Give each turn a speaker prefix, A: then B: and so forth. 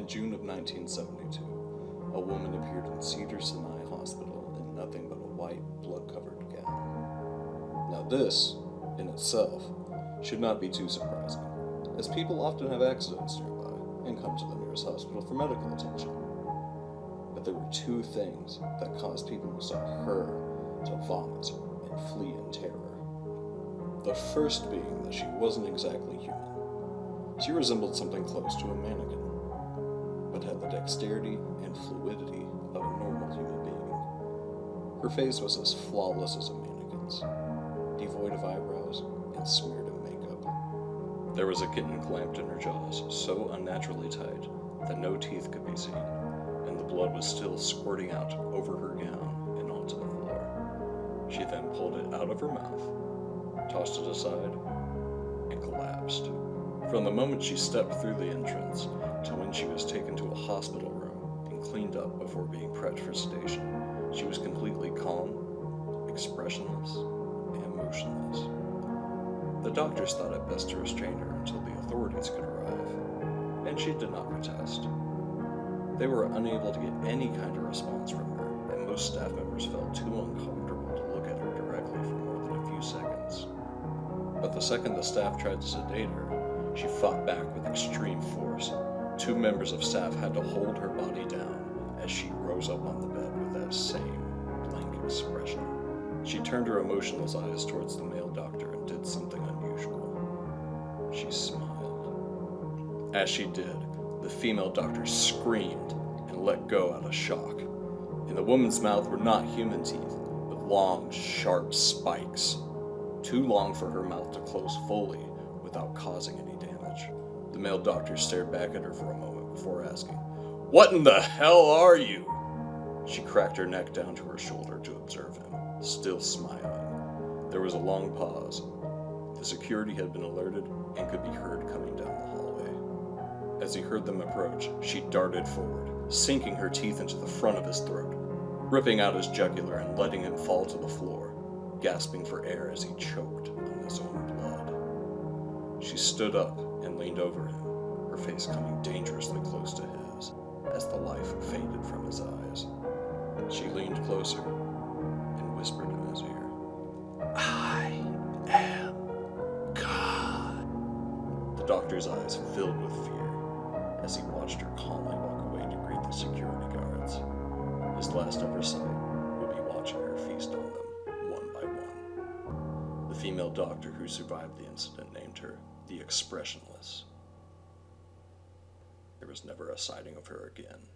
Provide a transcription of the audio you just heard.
A: In June of 1972, a woman appeared in Cedars-Sinai Hospital in nothing but a white, blood-covered gown. Now this, in itself, should not be too surprising, as people often have accidents nearby and come to the nearest hospital for medical attention. But there were two things that caused people who saw her to vomit and flee in terror. The first being that she wasn't exactly human. She resembled something close to a mannequin, but had the dexterity and fluidity of a normal human being. Her face was as flawless as a mannequin's, devoid of eyebrows and smeared in makeup. There was a kitten clamped in her jaws, so unnaturally tight that no teeth could be seen, and the blood was still squirting out over her gown and onto the floor. She then pulled it out of her mouth, tossed it aside, and collapsed. From the moment she stepped through the entrance to when she was taken to a hospital room and cleaned up before being prepped for sedation, she was completely calm, expressionless, and motionless. The doctors thought it best to restrain her until the authorities could arrive, and she did not protest. They were unable to get any kind of response from her, and most staff members felt too uncomfortable to look at her directly for more than a few seconds. But the second the staff tried to sedate her, she fought back with extreme force. Two members of staff had to hold her body down as she rose up on the bed with that same blank expression. She turned her emotionless eyes towards the male doctor and did something unusual. She smiled. As she did, the female doctor screamed and let go out of shock. In the woman's mouth were not human teeth, but long, sharp spikes, too long for her mouth to close fully without causing any damage. The male doctor stared back at her for a moment before asking, "What in the hell are you?" She cracked her neck down to her shoulder to observe him, still smiling. There was a long pause. The security had been alerted and could be heard coming down the hallway. As he heard them approach, she darted forward, sinking her teeth into the front of his throat, ripping out his jugular and letting him fall to the floor, gasping for air as he choked on his own blood. She stood up and leaned over him, her face coming dangerously close to his as the life faded from his eyes. She leaned closer and whispered in his ear, "I am God." The doctor's eyes filled with fear as he watched her calmly walk away to greet the security guards. His last ever sight would be watching her feast on them one by one. The female doctor who survived the incident named her the Expressionless. There was never a sighting of her again.